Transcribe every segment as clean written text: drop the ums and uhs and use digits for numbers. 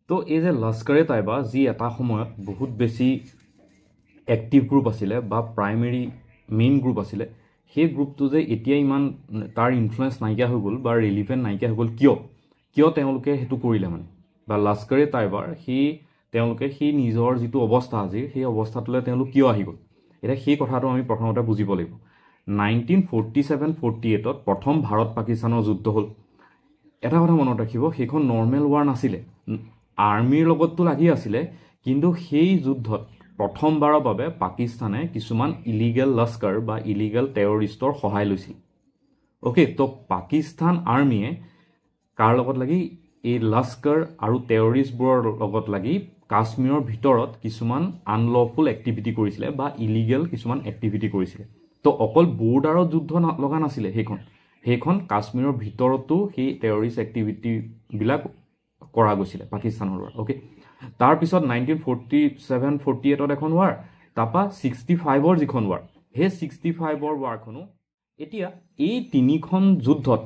তো এই যে লস্কৰে তাইবা যি এটা সময়ত বহুত বেছি এক্টিভ গ্ৰুপ আছিলে বা প্ৰাইমেৰী মেইন গ্ৰুপ আছিলে সেই গ্ৰুপটো যে এতিয়া ইমান তাৰ ইনফ্লুৱেঞ্চ নাইকিয়া হৈ গ'ল বা ৰিলিভেণ্ট নাইকিয়া হৈ গ'ল কিয় তেওঁলোকে সেইটো কৰিলে মানে বা লস্কৰে তাইবাৰ তেওঁলোকে সেই নিজৰ যিটো অৱস্থা আজিৰ সেই অৱস্থাটোলৈ তেওঁলোক কিয় আহি গ'ল এতিয়া সেই কথাটো আমি প্ৰথমতে বুজিব লাগিব 1947-48ত প্ৰথম ভাৰত পাকিস্তানৰ যুদ্ধ হ'ল এটা কথা মনত ৰাখিব সেইখন নৰ্মেল ৱাৰ নাছিলে আৰ্মিৰ লগততো লাগি আছিলে কিন্তু সেই যুদ্ধত প্ৰথমবাৰৰ বাবে পাকিস্তানে কিছুমান ইলিগেল লস্কৰ বা ইলিগেল টেৰৰিষ্টৰ সহায় লৈছিল ওকে তো পাকিস্তান আৰ্মিয়ে কাৰ লগত লাগি এই লস্কৰ আৰু টেৰৰিষ্টবোৰৰ লগত লাগি কাশ্মীৰৰ ভিতৰত কিছুমান আনলফুল এক্টিভিটি কৰিছিলে বা ইলিগেল কিছুমান এক্টিভিটি কৰিছিলে তো অকল বৰ্ডাৰত যুদ্ধ লগা নাছিলে সেইখন কাশ্মীৰৰ ভিতৰতো সেই টেৰৰিষ্ট এক্টিভিটিবিলাক কৰা গৈছিলে পাকিস্তানৰ পৰা ওকে তাৰ পিছত 1947-48ত এখন ৱাৰ তাৰপা 65ৰ যিখন ৱাৰ সেই 65ৰ ৱাৰখনো এতিয়া এই তিনিখন যুদ্ধত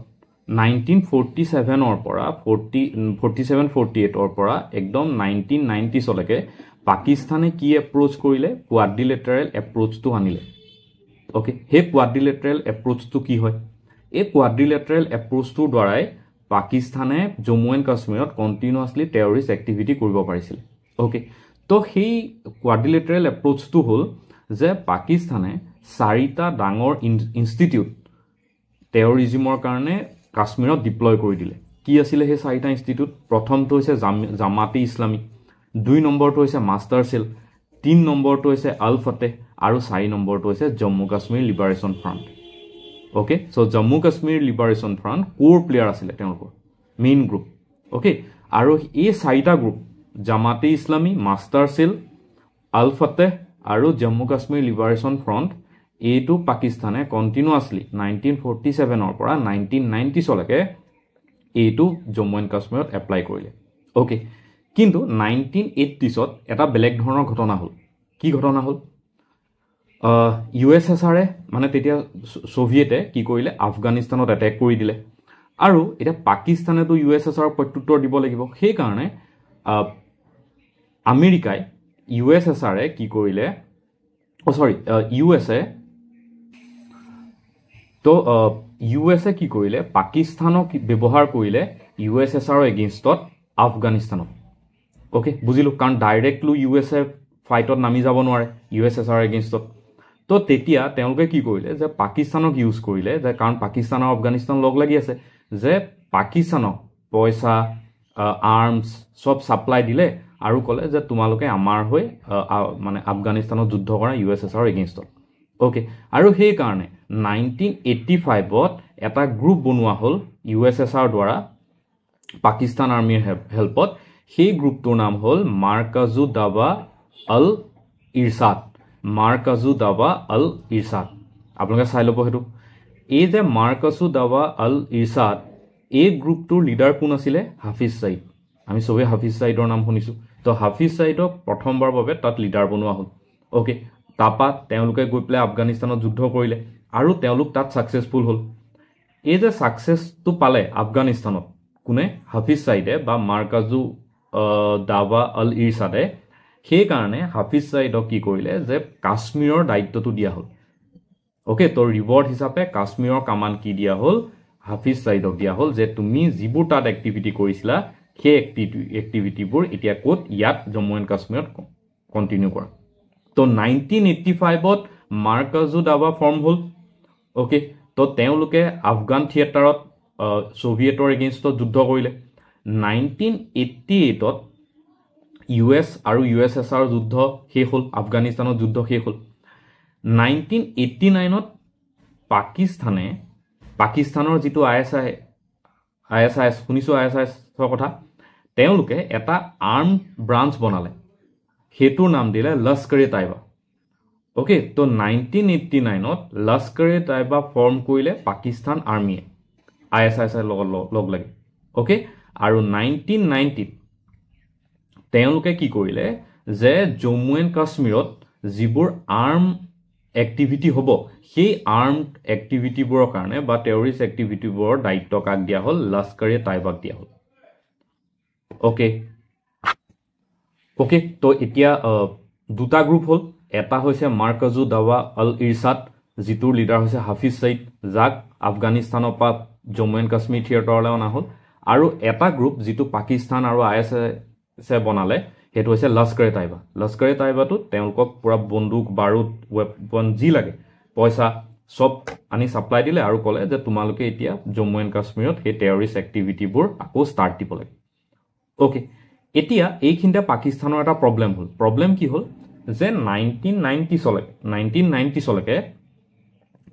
1947ৰ পৰা 47-48ৰ পৰা একদম 1990লৈকে পাকিস্তানে কি এপ্ৰোচ কৰিলে কোৱাড্ৰিলেটাৰেল এপ্ৰোচটো আনিলে ওকে সেই কোৱাড্ৰিলেটাৰেল এপ্ৰোচটো কি হয় এই কোৱাড্ৰিলেটাৰেল এপ্ৰোচটোৰ দ্বাৰাই পাকিস্তানে জম্মু এণ্ড কাশ্মীৰত কণ্টিনিউৱাছলি টেৰৰিষ্ট এক্টিভিটি কৰিব পাৰিছিল ওকে তো সেই কোৱাড্ৰিলেটাৰেল এপ্ৰোচটো হ'ল যে পাকিস্তানে 4টা ডাঙৰ ইনষ্টিটিউট টেৰৰিজিমৰ কাৰণে কাশ্মীৰত ডিপ্লয় কৰি দিলে কি আছিলে সেই 4টা ইনষ্টিটিউট প্ৰথমটো হৈছে জামাতে ইছলামী 2 নম্বৰটো হৈছে মাষ্টাৰ চেল 3 নম্বৰটো হৈছে আল ফতেহ আৰু 4 নম্বৰটো হৈছে Jammu Kashmir liberation front okay so Jammu Kashmir liberation front কোৰ প্লেয়াৰ আছিলে তেওঁলোকৰ মেইন গ্ৰুপ ওকে আৰু এই 4টা গ্ৰুপ জামাতে ইছলামী মাষ্টাৰ চেল আল ফতেহ আৰু জম্মু কাশ্মীৰ লিবাৰেশ্যন ফ্ৰণ্ট এইটো পাকিস্তানে কণ্টিনিউৱাছলি 1947ৰ পৰা 1990লৈকে এইটো জম্মু এণ্ড কাশ্মীৰত এপ্লাই কৰিলে ওকে কিন্তু 1980ত এটা বেলেগ ধৰণৰ ঘটনা হ'ল কি ঘটনা হ'ল USSRে মানে তেতিয়া সোভিয়েটে কি কৰিলে আফগানিস্তানত এটেক কৰি দিলে আৰু এটা পাকিস্তানেতো USSRক প্ৰত্যুত্তৰ দিব লাগিব সেই কাৰণে আমেৰিকাই USSRে কি কৰিলে USA কি কৰিলে পাকিস্তানক ব্যৱহাৰ কৰিলে USSRৰ এগেইনষ্টত আফগানিস্তানত ওকে বুজিলো কাৰণ ডাইৰেক্টলি USA ফাইটত নামি যাব নোৱাৰে USSRৰ এগেইনষ্টত তো তেতিয়া তেওঁলোকে কি কৰিলে যে পাকিস্তানক ইউজ কৰিলে যে কাৰণ পাকিস্তান আৰু আফগানিস্তান লগ লাগি আছে যে পাকিস্তানক পইচা আৰ্মছ সব সাপ্লাই দিলে আৰু ক'লে যে তোমালোকে আমাৰ হৈ মানে আফগানিস্তানত যুদ্ধ কৰা USSRৰ এগেইনষ্টত ওকে আৰু সেই কাৰণে 1985ত এটা গ্ৰুপ বনোৱা হ'ল USSR দ্বাৰা পাকিস্তান আৰ্মিৰ হেল্পত সেই গ্ৰুপটোৰ নাম হ'ল মাৰ্কাজু দাৱা আল ইৰছাদ আপোনালোকে চাই ল'ব সেইটো এই যে মাৰ্কাজু দাৱা আল ইৰছাদ এই গ্ৰুপটোৰ লিডাৰ কোন আছিলে হাফিজ সাইদ আমি সবে হাফিজ সাইদৰ নাম শুনিছো তো হাফিজ সাইদক প্ৰথমবাৰ বাবে তাত লিডাৰ বনোৱা হ'ল ওকে তাপা তেওঁলোকে গৈ পেলাই আফগানিস্তানত যুদ্ধ কৰিলে আৰু তেওঁলোক তাত সাকসেসফুল হ'ল এই যে সাকসেসটো পালে আফগানিস্তানত কোনে হাফিজ সাইদে বা মাৰ্কাজু দাৱা আল ইৰছাদে সেই কাৰণে হাফিজ সাইদক কি কৰিলে যে কাশ্মীৰৰ দায়িত্বটো দিয়া হ'ল ওকে তো ৰিৱাৰ্ড হিচাপে কাশ্মীৰৰ কামাণ্ড কি দিয়া হ'ল হাফিজ সাইদক দিয়া হ'ল যে তুমি যিবোৰ তাত এক্টিভিটি কৰিছিলা সেই এক্টিভিটিবোৰ এতিয়া ক'ত ইয়াত জম্মু এণ্ড কাশ্মীৰত কণ্টিনিউ কৰা তো 1985ত মাৰ্কাজু দাৱা ফৰ্ম হ'ল ওকে তো তেওঁলোকে আফগান থিয়েটাৰত সোভিয়েটৰ এগেইনষ্টত যুদ্ধ কৰিলে 1988ত US আৰু USSR যুদ্ধ শেষ হ'ল আফগানিস্তানত যুদ্ধ শেষ হ'ল 1989ত পাকিস্তানৰ যিটো ISIS শুনিছো ISISৰ কথা তেওঁলোকে এটা আৰ্ম ব্ৰাঞ্চ বনালে হেতুৰ নাম দিলে লস্কৰে তাইবা ওকে তো 1989ত লস্কৰে তাইবা ফৰ্ম কৰিলে পাকিস্তান আৰ্মিয়ে ISIS লগত লগ লাগি ওকে আৰু 1990ত তেওঁলোকে কি কৰিলে যে জম্মু এণ্ড কাশ্মীৰত যিবোৰ আৰ্ম এক্টিভিটি হ'ব সেই আৰ্ম এক্টিভিটিবোৰৰ কাৰণে বা টেৰৰিষ্ট এক্টিভিটিবোৰৰ দায়িত্ব কাক দিয়া হ'ল লস্কৰে তাইবাক দিয়া হ'ল ওকে ওকে, তো এতিয়া দুটা গ্ৰুপ হ'ল। এটা হৈছে মাৰ্কাজু দাৱা আল ইৰছাদ, যিটোৰ লিডাৰ হৈছে হাফিজ ছঈদ, যাক আফগানিস্তানৰ পৰা জম্মু এণ্ড কাশ্মীৰ থিয়েটাৰলৈ অনা হ'ল। আৰু এটা গ্ৰুপ যিটো পাকিস্তান আৰু ISIS বনালে, সেইটো হৈছে লস্কৰ এ তাইবা। লস্কৰ এ তাইবাটো তেওঁলোকক পুৰা বন্দুক, বাৰুদ, ৱেপন যি লাগে, পইচা সব আনি ছাপ্লাই দিলে আৰু ক'লে যে তোমালোকে এতিয়া জম্মু এণ্ড কাশ্মীৰত সেই টেৰৰিষ্ট এক্টিভিটিবোৰ আকৌ ষ্টাৰ্ট দিব লাগে। ওকে, এতিয়া এইখিনিতে পাকিস্তানৰ এটা প্ৰব্লেম হ'ল। প্ৰব্লেম কি হ'ল যে 1990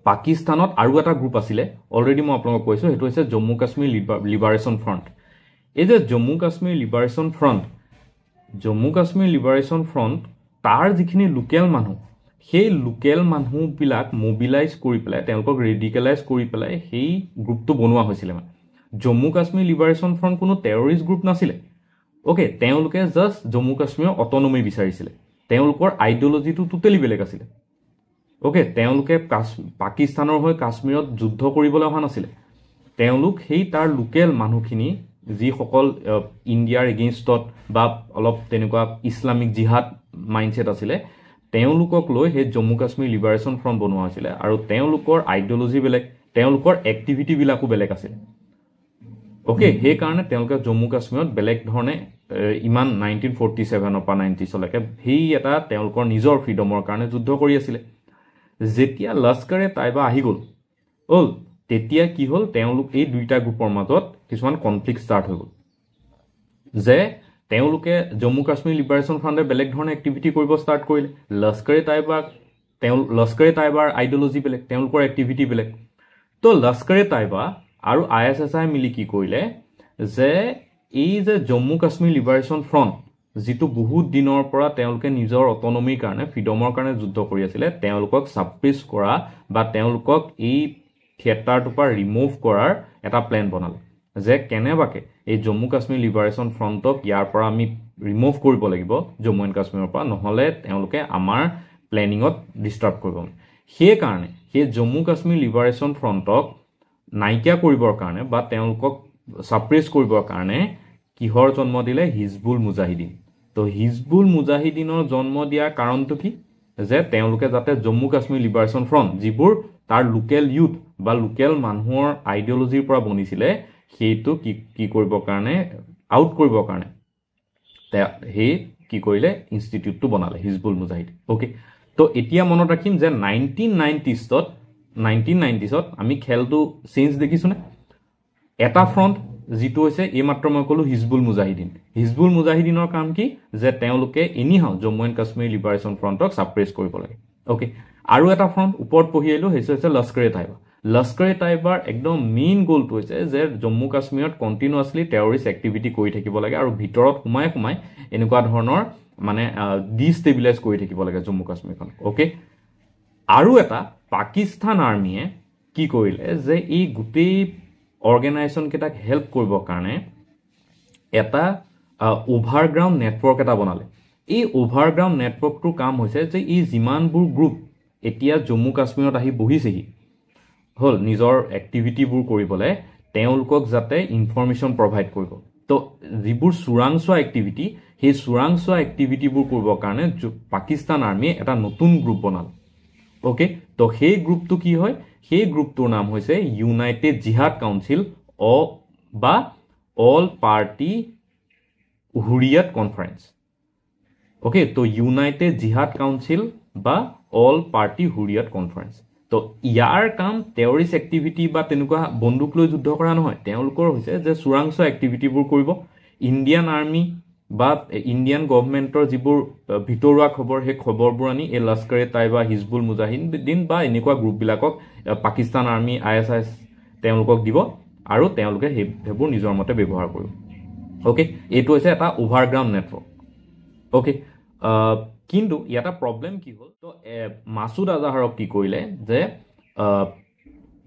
পাকিস্তানত আৰু এটা গ্ৰুপ আছিলে, অলৰেডি মই আপোনালোকক কৈছোঁ, সেইটো হৈছে জম্মু কাশ্মীৰ লিবাৰেশ্যন ফ্ৰণ্ট। এই যে জম্মু কাশ্মীৰ লিবাৰেশ্যন ফ্ৰণ্ট, তাৰ যিখিনি লোকেল মানুহ, সেই লোকেল মানুহবিলাক মোবিলাইজ কৰি পেলাই, তেওঁলোকক ৰেডিকেলাইজ কৰি পেলাই সেই গ্ৰুপটো বনোৱা হৈছিলে। মানে জম্মু কাশ্মীৰ লিবাৰেশ্যন ফ্ৰণ্ট কোনো টেৰৰিষ্ট গ্ৰুপ নাছিলে। ওকে, তেওঁলোকে জাষ্ট জম্মু কাশ্মীৰৰ অট'নমি বিচাৰিছিলে। তেওঁলোকৰ আইডিঅলজিটো টোটেলি বেলেগ আছিলে। ওকে, তেওঁলোকে পাকিস্তানৰ হৈ কাশ্মীৰত যুদ্ধ কৰিবলৈ অহা নাছিলে। তেওঁলোক সেই তাৰ লোকেল মানুহখিনি, যিসকল ইণ্ডিয়াৰ এগেইনষ্টত বা অলপ তেনেকুৱা ইছলামিক জিহাদ মাইণ্ডছেট আছিলে, তেওঁলোকক লৈ সেই জম্মু কাশ্মীৰ লিবাৰেশ্যন ফ্ৰণ্ট বনোৱা হৈছিলে। আৰু তেওঁলোকৰ আইডিঅলজি বেলেগ, তেওঁলোকৰ এক্টিভিটিবিলাকো বেলেগ আছিলে। ওকে, সেইকাৰণে তেওঁলোকে জম্মু কাশ্মীৰত বেলেগ ধৰণে ইমান 1947 পৰা 90লৈকে সেই এটা তেওঁলোকৰ নিজৰ ফ্ৰীডমৰ কাৰণে যুদ্ধ কৰি আছিলে। যেতিয়া লস্কৰ এ তাইবা আহি গ'ল, তেতিয়া কি হ'ল, তেওঁলোক এই দুইটা গ্ৰুপৰ মাজত কিছুমান কনফ্লিক্ট ষ্টাৰ্ট হৈ গ'ল। যে তেওঁলোকে জম্মু কাশ্মীৰ লিবাৰেশ্যন ফ্ৰণ্টে বেলেগ ধৰণে এক্টিভিটি কৰিব ষ্টাৰ্ট কৰিলে। লস্কৰ এ তাইবাৰ আইডিঅলজি বেলেগ, তেওঁলোকৰ এক্টিভিটি বেলেগ। তো লস্কৰ এ তাইবা আৰু ISIS মিলি কি কৰিলে যে এই যে জম্মু কাশ্মীৰ লিবাৰেশ্যন ফ্ৰণ্ট, যিটো বহুত দিনৰ পৰা তেওঁলোকে নিজৰ অট'নমিৰ কাৰণে, ফ্ৰীডমৰ কাৰণে যুদ্ধ কৰি আছিলে, তেওঁলোকক ছাপ্ৰেছ কৰা বা তেওঁলোকক এই থিয়েটাৰটোৰ পৰা ৰিমুভ কৰাৰ এটা প্লেন বনালে। যে কেনেবাকৈ এই জম্মু কাশ্মীৰ লিবাৰেশ্যন ফ্ৰণ্টক ইয়াৰ পৰা আমি ৰিমুভ কৰিব লাগিব জম্মু এণ্ড কাশ্মীৰৰ পৰা, নহ'লে তেওঁলোকে আমাৰ প্লেনিঙত ডিষ্টাৰ্ব কৰিব। সেইকাৰণে সেই জম্মু কাশ্মীৰ লিবাৰেশ্যন ফ্ৰণ্টক নাইকিয়া কৰিবৰ কাৰণে বা তেওঁলোকক ছাপ্ৰেছ কৰিবৰ কাৰণে কিহৰ জন্ম দিলে? হিজবুল মুজাহিদিন। তো হিজবুল মুজাহিদিনৰ জন্ম দিয়াৰ কাৰণটো কি? যে তেওঁলোকে যাতে জম্মু কাশ্মীৰ লিবাৰেশ্যন ফ্ৰণ্ট, যিবোৰ তাৰ লোকেল ইউথ বা লোকেল মানুহৰ আইডিঅলজিৰ পৰা বনিছিলে, সেইটো কি কৰিবৰ কাৰণে, আউট কৰিবৰ কাৰণে সেই কি কৰিলে, ইনষ্টিটিউটটো বনালে, হিজবুল মুজাহিদিন। ওকে, তো এতিয়া মনত ৰাখিম যে 1990ত আমি খেলটো চেঞ্জ দেখিছোনে? এটা ফ্ৰণ্ট যিটো হৈছে এইমাত্ৰ মই ক'লোঁ হিজবুল মুজাহিদিন। হিজবুল মুজাহিদিনৰ কাম কি? যে তেওঁলোকে anyhow Jammu and Kashmir liberation ফ্ৰণ্টক ছাপ্ৰেছ কৰিব লাগে। ওকে, আৰু এটা ফ্ৰণ্ট ওপৰত পঢ়ি আহিলোঁ, সেইটো হৈছে লস্কৰ এ তাইবা। লস্কৰ এ তাইবাৰ একদম মেইন গ'লটো হৈছে যে জম্মু কাশ্মীৰত কণ্টিনিউৱাছলি টেৰৰিষ্ট এক্টিভিটি কৰি থাকিব লাগে আৰু ভিতৰত সোমাই এনেকুৱা ধৰণৰ মানে ডিষ্টেবিলাইজ কৰি থাকিব লাগে জম্মু কাশ্মীৰখন। ওকে, আৰু এটা পাকিস্তান আৰ্মিয়ে কি কৰিলে যে এই গোটেই অৰ্গেনাইজেশ্যনকেইটাক হেল্প কৰিবৰ কাৰণে এটা অভাৰগ্ৰাউণ্ড নেটৱৰ্ক এটা বনালে। এই অভাৰগ্ৰাউণ্ড নেটৱৰ্কটোৰ কাম হৈছে যে এই যিমানবোৰ গ্ৰুপ এতিয়া জম্মু কাশ্মীৰত আহি বহিছেহি হ'ল নিজৰ এক্টিভিটিবোৰ কৰিবলৈ, তেওঁলোকক যাতে ইনফৰমেশ্যন প্ৰভাইড কৰিব। তো যিবোৰ চোৰাংচোৱা এক্টিভিটি, সেই চোৰাংচোৱা এক্টিভিটিবোৰ কৰিবৰ কাৰণে পাকিস্তান আৰ্মিয়ে এটা নতুন গ্ৰুপ বনালে। ওকে, তো সেই গ্ৰুপটো কি হয়? সেই গ্ৰুপটোৰ নাম হৈছে ইউনাইটেড জিহাদ কাউন্সিল বা অল পাৰ্টি হুৰিয়াত কনফাৰেন্স। ওকে, তো ইউনাইটেড জিহাদ কাউন্সিল বা অল পাৰ্টি হুৰিয়াত কনফাৰেন্স। তো ইয়াৰ কাম টেৰৰিষ্ট এক্টিভিটি বা তেনেকুৱা বন্দুক লৈ যুদ্ধ কৰা নহয়। তেওঁলোকৰ হৈছে যে চোৰাংচোৱা এক্টিভিটিবোৰ কৰিব। ইণ্ডিয়ান আৰ্মি বা ইণ্ডিয়ান গভৰ্ণমেণ্টৰ যিবোৰ ভিতৰুৱা খবৰ, সেই খবৰবোৰ আনি এই লস্কৰ এ তাইবা, হিজবুল মুজাহিদিন বা এনেকুৱা গ্ৰুপবিলাকক পাকিস্তান আৰ্মি, ISIS তেওঁলোকক দিব আৰু তেওঁলোকে সেইবোৰ নিজৰ মতে ব্যৱহাৰ কৰিব। ওকে, এইটো হৈছে এটা অভাৰগ্ৰাউণ্ড নেটৱৰ্ক। ওকে, কিন্তু ইয়াতে প্ৰব্লেম কি হ'ল? তো মাছুদ আজহাৰক কি কৰিলে যে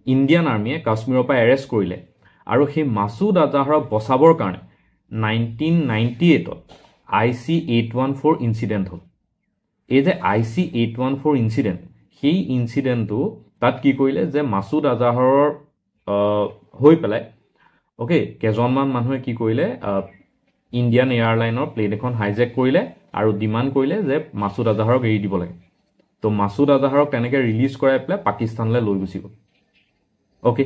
ইণ্ডিয়ান আৰ্মিয়ে কাশ্মীৰৰ পৰা এৰেষ্ট কৰিলে আৰু সেই মাছুদ আজহাৰক বচাবৰ কাৰণে 1998ত IC-814 ইনচিডেণ্ট হ'ল। এই যে IC-814 ইনচিডেণ্ট, সেই ইনচিডেণ্টটো তাত কি কৰিলে যে মাছুদ আজহাৰৰ হৈ পেলাই, ওকে, কেইজনমান মানুহে কি কৰিলে, ইণ্ডিয়ান এয়াৰলাইনৰ প্লেন এখন হাইজেক কৰিলে আৰু ডিমাণ্ড কৰিলে যে মাছুদ আজাহাৰক এৰি দিব লাগে তো মাছুদ আজাহাৰক তেনেকৈ ৰিলিজ কৰাই পেলাই পাকিস্তানলৈ লৈ গুচি গ'ল অ'কে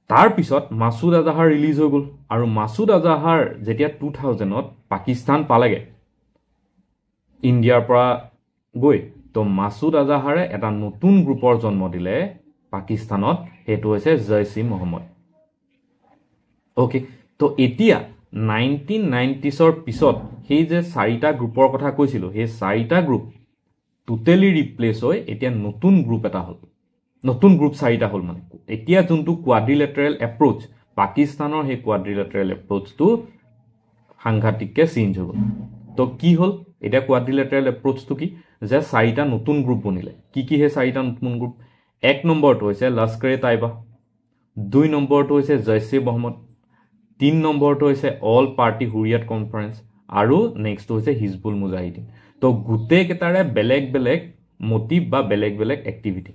তাৰ পিছত মাছুদ আজাহাৰ ৰিলিজ হৈ গ'ল আৰু মাছুদ আজাহাৰ যেতিয়া 2000ত পাকিস্তান পালেগে ইণ্ডিয়াৰ পৰা গৈ তো মাছুদ আজাহাৰে এটা নতুন গ্ৰুপৰ জন্ম দিলে পাকিস্তানত সেইটো হৈছে জৈশ-ই মহম্মদ অ'কে তো এতিয়া 1990sৰ পিছত সেই যে চাৰিটা গ্ৰুপৰ কথা কৈছিলোঁ সেই চাৰিটা গ্ৰুপ টোটেলি ৰিপ্লেচ হৈ এতিয়া নতুন গ্ৰুপ এটা হ'ল নতুন গ্ৰুপ চাৰিটা হ'ল মানে এতিয়া যোনটো কোৱাড্ৰিলেটাৰেল এপ্ৰোচ পাকিস্তানৰ সেই কোৱাড্ৰিলেটাৰেল এপ্ৰোচটো সাংঘাতিককে চেঞ্জ হৈ গ'ল তো কি হ'ল এতিয়া কোৱাড্ৰিলেটাৰেল এপ্ৰোচটো কি যে চাৰিটা নতুন গ্ৰুপ বনিলে কি সেই চাৰিটা নতুন গ্ৰুপ এক নম্বৰটো হৈছে লস্কৰ-ই-তাইবা 2 নম্বৰটো হৈছে জৈশ-ই মহম্মদ 3 নম্বৰটো হৈছে অল পাৰ্টি হুৰিয়াত কনফাৰেন্স আৰু নেক্সটটো হৈছে হিজবুল মুজাহিদিন তো গোটেই কেইটাৰে বেলেগ বেলেগ মোটিভ বা বেলেগ বেলেগ এক্টিভিটি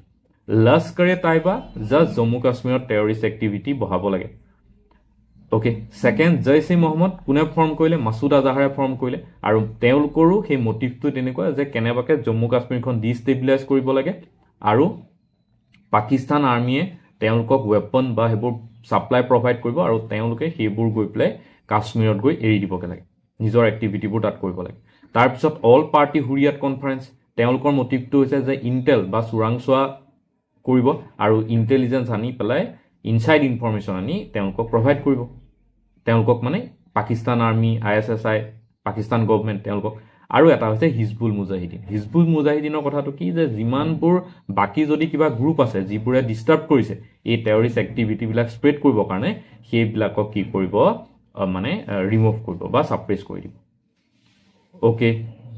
লস্কৰ-ই-তাইবা জাষ্ট জম্মু কাশ্মীৰত টেৰৰিষ্ট এক্টিভিটি বহাব লাগে ওকে সেকেন্ড জৈশ-ই মহম্মদ কোনে ফৰ্ম কৰিলে মাছুদ আজাহাৰে ফৰ্ম কৰিলে আৰু তেওঁলোকৰো সেই মোটিভটো তেনেকুৱা যে কেনেবাকে জম্মু কাশ্মীৰখন ডিষ্টেবিলাইজ কৰিব লাগে আৰু পাকিস্তান আৰ্মিয়ে তেওঁলোকক ৱেপন বা হেবোৰ সাপ্লাই প্ৰভাইড কৰিব আৰু তেওঁলোকে হেবোৰ গৈ প্লাই কাশ্মীৰত গৈ এৰি দিবকে লাগে নিজৰ এক্টিভিটিবোৰ তাত কৰিব লাগে তাৰ পিছত অল পাৰ্টি হুৰিয়াত কনফাৰেন্স তেওঁলোকৰ মোটিভটো হৈছে যে ইন্টেল বা চোৰাংচোৱা কৰিব আৰু ইন্টেলিজেন্স আনি পেলাই ইনসাইড ইনফৰমেশন আনি তেওঁলোকক প্ৰভাইড কৰিব তেওঁলোকক মানে Pakistan army ISSI Pakistan government তেওঁলোকক আৰু এটা হৈছে হিজবুল মুজাহিদিনৰ কথাটো কি যে যিমানবোৰ বাকি যদি কিবা গ্ৰুপ আছে যিবোৰে ডিস্টাৰ্ব কৰিছে এই টেৰৰিষ্ট এক্টিভিটি বিলাক স্প্ৰেড কৰিবৰ কাৰণে সেইবিলাকক কি কৰিব মানে ৰিমুভ কৰিব বা সাপ্ৰেছ কৰি দিব ওকে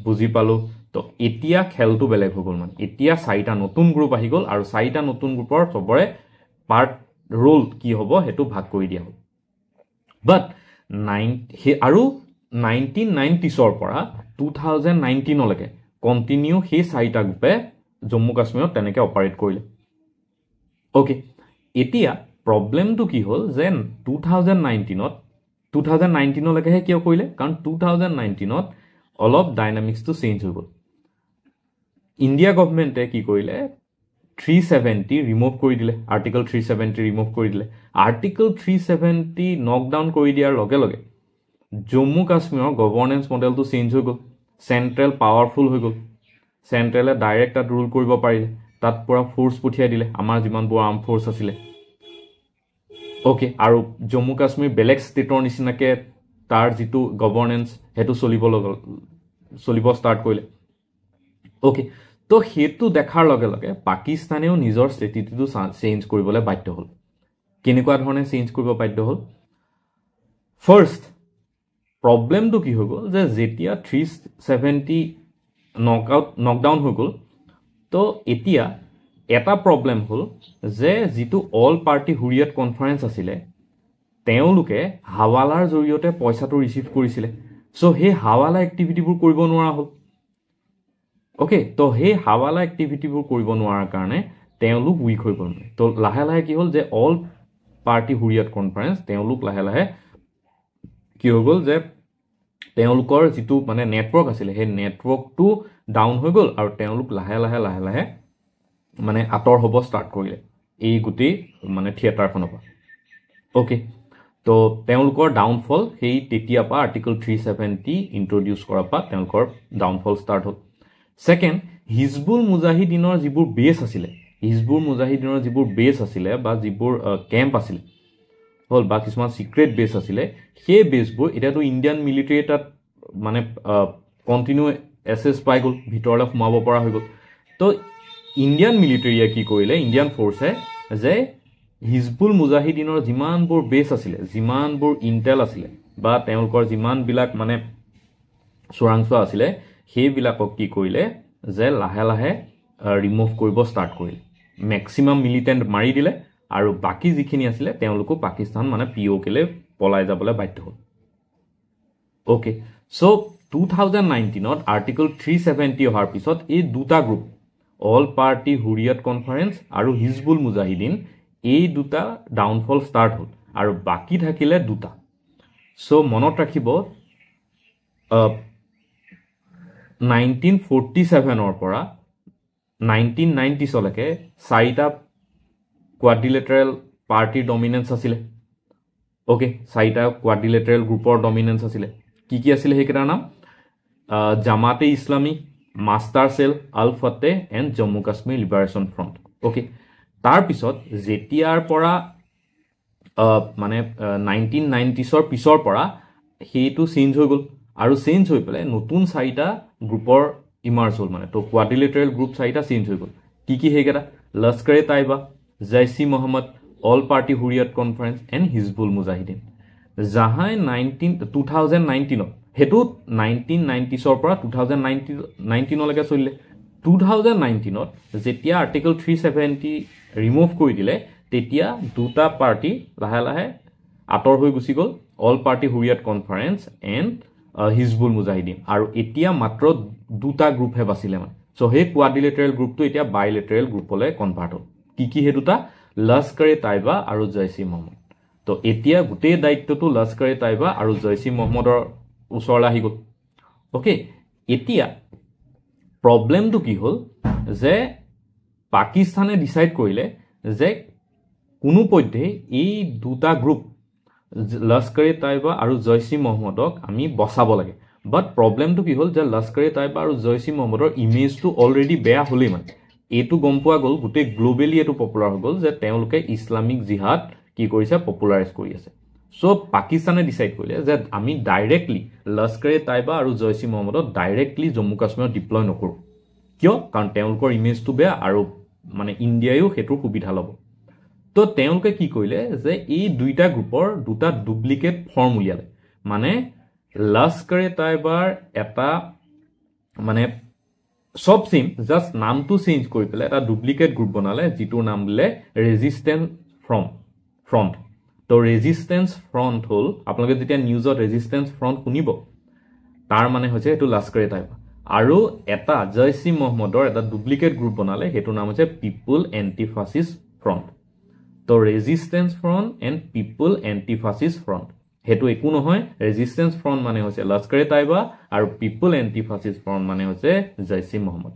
বুজি পালো তো এতিয়া খেলটো বেলেগ হৈ গ'ল মানে এতিয়া চাৰিটা নতুন গ্ৰুপ আহি গ'ল আৰু চাৰিটা নতুন গ্ৰুপৰ সবৰে পাৰ্ট ৰোল কি হ'ব হেতু ভাগ কৰি দিয়া হ'ল বাট 1990sৰ পৰা 2019লৈকে কন্টিনিউ সেই চাৰিটা গ্ৰুপে জম্মু কাশ্মীৰত তেনেকৈ অপাৰেট কৰিলে ওকে এতিয়া প্ৰবলেমটো কি হ'ল যে 2019লৈকে কিয় কৰিলে কাৰণ 2019ত অলপ ডাইনামিক্সটো চেঞ্জ হৈ গ'ল ইণ্ডিয়া গভৰ্ণমেণ্টে কি কৰিলে 370 ৰিমুভ কৰি দিলে আৰ্টিকল 370 ৰিমুভ কৰি দিলে আৰ্টিকল 370 নকডাউন কৰি দিয়াৰ লগে লগে জম্মু কাশ্মীৰৰ গভৰ্নেন্স মডেলটো চেঞ্জ হৈ গ'ল সেন্ট্ৰেল পাৱাৰফুল হৈ গ'ল সেন্ট্ৰেলে ডাইৰেক্ট তাত ৰুল কৰিব পাৰিলে তাত পুৰা ফোৰ্স পঠিয়াই দিলে আমাৰ যিমানবোৰ আৰ্ম ফোৰ্স আছিলে ওকে আৰু জম্মু কাশ্মীৰ বেলেগ ষ্টেটৰ নিচিনাকে তাৰ যিটো গভৰ্নেন্স হেতু চলিব ষ্টাৰ্ট কৰিলে ওকে তো হেতু দেখাৰ লগে লগে পাকিস্তানেও নিজৰ ষ্টেটিটিটো চেঞ্জ কৰিবলৈ বাধ্য হ'ল কেনেকুৱা ধৰণে চেঞ্জ কৰিব বাধ্য হ'ল ফাৰ্ষ্ট প্ৰবলেমটো কি হৈ গ'ল যে যেতিয়া 370 নকডাউন হৈ গ'ল তো এতিয়া এটা প্ৰবলেম হ'ল যে যিটো অল পাৰ্টি হুৰিয়াত কনফাৰেন্স আছিলে তেওঁলোকে হাৱালাৰ জৰিয়তে পইচাটো ৰিচিভ কৰিছিলে সো সেই হাৱালা এক্টিভিটিবোৰ কৰিব নোৱাৰা হ'ল ওকে তো সেই হাৱালা এক্টিভিটিবোৰ কৰিব নোৱাৰাৰ কাৰণে তেওঁলোক উইক হৈ গ'ল তো লাহে লাহে কি হ'ল যে অল পাৰ্টি হুৰিয়াত কনফাৰেন্স তেওঁলোক লাহে লাহে কি হৈ গ'ল যে তেওঁলোকৰ যিটো মানে নেটৱৰ্ক আছিলে সেই নেটৱৰ্কটো ডাউন হৈ গ'ল আৰু তেওঁলোক লাহে লাহে মানে আতৰ হ'ব ষ্টাৰ্ট কৰিলে এই গোটেই মানে থিয়েটাৰখনৰ পৰা ওকে তো তেওঁলোকৰ ডাউনফল সেই তেতিয়াৰ পৰা আৰ্টিকল 370 ইন্ট্ৰোডিউস কৰাৰ পৰা তেওঁলোকৰ ডাউনফল ষ্টাৰ্ট হ'ল সেকেন্ড হিজবুল মুজাহিদিনৰ যিবোৰ বেছ আছিলে বা যিবোৰ কেম্প আছিলে হল বা কিছুমান সিক্ৰেট বেছ আছিলে সেই বেছবোৰ এতিয়াতো ইণ্ডিয়ান মিলিটাৰী তাত মানে কন্টিনিউ এসেছ পাই গ'ল ভিতৰলৈ সোমাব পৰা হৈ গ'ল তো ইণ্ডিয়ান মিলিটাৰীয়ে কি কৰিলে ইণ্ডিয়ান ফোৰ্ছে যে হিজবুল মুজাহিদিনৰ যিমানবোৰ বেছ আছিলে যিমানবোৰ ইন্টেল আছিলে বা তেওঁলোকৰ যিমানবিলাক মানে চোৰাংচোৱা আছিলে সেইবিলাকক কি কৰিলে যে লাহে লাহে ৰিমুভ কৰিব ষ্টাৰ্ট কৰিলে ম্যাক্সিমাম মিলিটেন্ট মাৰি দিলে আৰু বাকি যিখিনি আছিলে তেওঁলোকো পাকিস্তান মানে পিওকেলে পলাই যাবলৈ বাধ্য হ'ল ওকে সো 2019ত আৰ্টিকল 370 অহাৰ পিছত এই দুটা গ্ৰুপ অল পাৰ্টি হুৰিয়াত কনফাৰেন্স আৰু হিজবুল মুজাহিদিন এই দুটা ডাউনফল ষ্টাৰ্ট হ'ল আৰু বাকি থাকিলে দুটা সো মনত ৰাখিব 1947 পৰা 1990 লৈকে চাৰিটা কোৱাড্ৰিলেটাৰেল পাৰ্টিৰ ডমিনেন্স আছিলে ওকে চাৰিটা কোৱাড্ৰিলেটাৰেল গ্ৰুপৰ ডমিনেন্স আছিলে কি আছিলে সেইকেইটাৰ নাম জামাতে ইছলামী মাষ্টাৰ সেল আল ফতে and Jammu Kashmir liberation front okay তাৰ পিছত যেতিয়াৰ পৰা মানে 1990sৰ পিছৰ পৰা সেইটো চেঞ্জ হৈ গ'ল আৰু চেঞ্জ হৈ পেলাই নতুন চাৰিটা গ্ৰুপৰ ইমাৰ্জ হ'ল মানে তো কোৱাড্ৰিলেটাৰেল গ্ৰুপ চাৰিটা চেঞ্জ হৈ গ'ল কি সেইকেইটা Lashkar e Taiba Jaish e Mohammed all party Hurriyat conference and Hizbul Mujahideen জাহাই 2019 হেতু 1990sৰ পৰা 2019 লৈকে চলিলে 2019 যেতিয়া আৰ্টিকল 370 ৰিমুভ কৰি দিলে তেতিয়া দুটা পাৰ্টি লাহে লাহে আতৰ হৈ গুচি গ'ল all party Hurriyat conference and Hizbul Mujahideen আৰু এতিয়া মাত্ৰ দুটা গ্ৰুপ হে বাছিলে মানে সো হে কোৱাড্ৰিলেটাৰেল গ্ৰুপটো এতিয়া বাইলেটাৰেল গ্ৰুপলৈ কনভাৰ্ট হ'ল কি হে দুটা লস্কৰে তাইবা আৰু জৈছি মহম্মদ তো এতিয়া গোটেই দায়িত্বটো লস্কৰে তাইবা আৰু জৈছি মহম্মদৰ ওচৰলৈ আহি গ'ল ওকে এতিয়া প্ৰবলেমটো কি হ'ল যে পাকিস্তানে ডিসাইড কৰিলে যে কোনো পধ্যে এই দুটা গ্ৰুপ লস্কৰে তাইবা আৰু জৈছি মহম্মদক আমি বচাব লাগে বাট প্ৰবলেমটো কি হ'ল যে লস্কৰে তাইবা আৰু জৈছি মহম্মদৰ ইমেজটো অলৰেডি বেয়া হ'লেই মানে এইটো গম পোৱা গ'ল গোটেই গ্লোবেলি এইটো পপুলাৰ হৈ গ'ল যে তেওঁলোকে ইছলামিক জিহাদ কি কৰিছে পপুলাৰাইজ কৰি আছে সো পাকিস্তানে ডিসাইড কৰিলে যে আমি ডাইৰেক্টলি লস্কৰে তাইবা আৰু জৈছি মহম্মদক ডাইৰেক্টলি জম্মু কাশ্মীৰত ডিপ্লয় নকৰোঁ কিয় কাৰণ তেওঁলোকৰ ইমেজটো বেয়া আৰু মানে ইণ্ডিয়ায়ো সেইটো সুবিধা ল'ব তো তেওঁলোকে কি কৰিলে যে এই দুইটা গ্ৰুপৰ দুটা ডুপ্লিকেট ফৰ্ম উলিয়ালে মানে লস্কৰে তাইবাৰ এটা মানে সব সেম জাস্ট নামটো চেঞ্জ কৰি পেলাই এটা ডুপ্লিকেট গ্ৰুপ বনালে যিটোৰ নাম দিলে ৰেজিষ্টেন্স ফ্ৰণ্ট তো ৰেজিষ্টেন্স ফ্ৰণ্ট হ'ল আপোনালোকে যেতিয়া নিউজত ৰেজিষ্টেন্স ফ্ৰণ্ট শুনিব তাৰ মানে হৈছে এইটো লস্কৰে তাইবা আৰু এটা জৈছি মহম্মদৰ এটা ডুপ্লিকেট গ্ৰুপ বনালে সেইটোৰ নাম হৈছে পিপল এণ্টি ফাচিষ্ট ফ্ৰণ্ট তো resistance front and people anti fascist front হেতু একো নহয় ৰেজিষ্টেন্স ফ্ৰণ্ট মানে হৈছে লস্কৰে তাইবা আৰু পিপল এণ্টি ফাচিষ্ট ফ্ৰণ্ট মানে হৈছে জৈছি মহম্মদ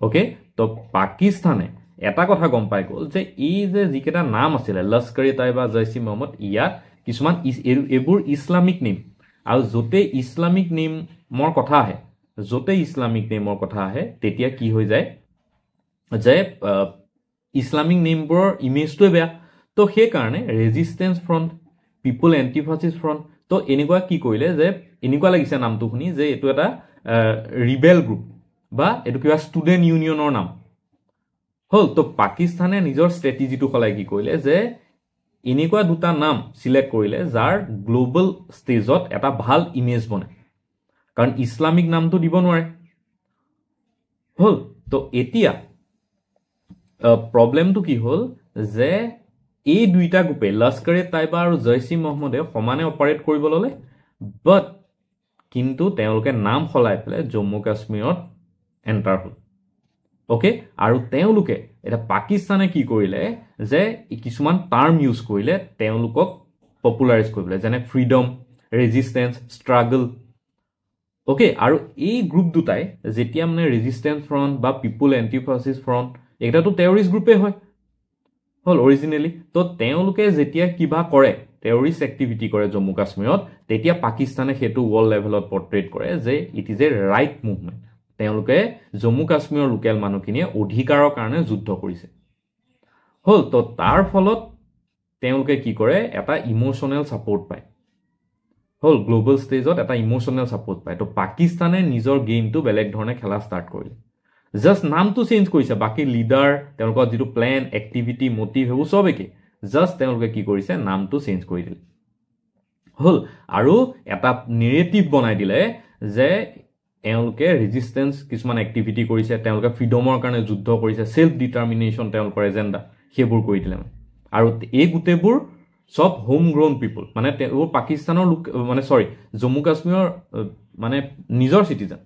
ওকে তো পাকিস্তানে এটা কথা গম পাই গ'ল যে এই যে যিকেইটা নাম আছিলে লস্কৰে তাইবা জৈছি মহম্মদ ইয়াত কিছুমান এইবোৰ ইছলামিক নেম আৰু য'তে ইছলামিক নেমৰ কথা আহে তেতিয়া কি হৈ যায় যে ইছলামিক নেমবোৰৰ ইমেজটোৱে বেয়া তো সেইকাৰণে ৰেজিষ্টেন্স ফ্ৰণ্ট পিপল এণ্টি ফাচিষ্ট ফ্ৰণ্ট তো এনেকুৱা কি কৰিলে যে এনেকুৱা লাগিছে নামটো শুনি যে এইটো এটা ৰিবেল গ্ৰুপ বা এইটো কিবা ষ্টুডেণ্ট ইউনিয়নৰ নাম হ'ল তো পাকিস্তানে নিজৰ ষ্ট্ৰেটেজিটো সলাই কি কৰিলে যে এনেকুৱা দুটা নাম সিলেক্ট কৰিলে যাৰ গ্লোবেল ষ্টেজত এটা ভাল ইমেজ বনে কাৰণ ইছলামিক নামটো দিব নোৱাৰে হ'ল তো এতিয়া প্ৰবলেমটো কি হ'ল যে এই দুইটা গ্ৰুপে লস্কৰে তাইবা আৰু জৈছি মহম্মদে সমানে অপাৰেট কৰিব ল'লে বাট কিন্তু তেওঁলোকে নাম সলাই পেলাই জম্মু কাশ্মীৰত এণ্টাৰ হ'ল ওকে আৰু তেওঁলোকে এটা পাকিস্তানে কি কৰিলে যে কিছুমান টাৰ্ম ইউজ কৰিলে তেওঁলোকক পপুলাৰাইজ কৰিবলৈ যেনে ফ্ৰীডম ৰেজিষ্টেন্স ষ্ট্ৰাগল ওকে আৰু এই গ্ৰুপ দুটাই যেতিয়া মানে ৰেজিষ্টেন্স ফ্ৰণ্ট বা পিপল এণ্টি ফাচিষ্ট ফ্ৰণ্ট এটাতো টেৰৰিষ্ট গ্ৰুপে হয় হ'ল অৰিজিনেলি তো তেওঁলোকে যেতিয়া কিবা কৰে টেৰৰিষ্ট এক্টিভিটি কৰে জম্মু কাশ্মীৰত তেতিয়া পাকিস্তানে সেইটো ৱৰ্ল্ড লেভেলত পৰ্ট্ৰেট কৰে যে it is a right movement তেওঁলোকে জম্মু কাশ্মীৰৰ লোকেল মানুহখিনিয়ে অধিকাৰৰ কাৰণে যুদ্ধ কৰিছে হ'ল তো তাৰ ফলত তেওঁলোকে কি কৰে এটা ইমোচনেল ছাপোৰ্ট পায় হ'ল গ্লোবেল ষ্টেজত এটা ইমোচনেল ছাপোৰ্ট পায় তো পাকিস্তানে নিজৰ গেমটো বেলেগ ধৰণে খেলা ষ্টাৰ্ট কৰিলে জাস্ট নামটো চেঞ্জ কৰিছে বাকি লিডাৰ তেওঁলোকৰ যিটো প্লেন এক্টিভিটি মোটিভ হেবু সব একে জাস্ট তেওঁলোকে কি কৰিছে নামটো চেঞ্জ কৰি দিলে হ'ল আৰু এটা নেৰেটিভ বনাই দিলে যে তেওঁলোকে ৰেজিষ্টেন্স কিছুমান এক্টিভিটি কৰিছে তেওঁলোকে ফ্ৰীডমৰ কাৰণে যুদ্ধ কৰিছে সেল্ফ ডিটাৰমিনেশ্যন তেওঁলোকৰ এজেন্ডা সেইবোৰ কৰি দিলে আৰু এই গুটেবোৰ সব হোম গ্ৰোন পিপল মানে তেওঁলোক পাকিস্তানৰ লোক মানে সৰি জম্মু কাশ্মীৰৰ মানে নিজৰ সিটিজেন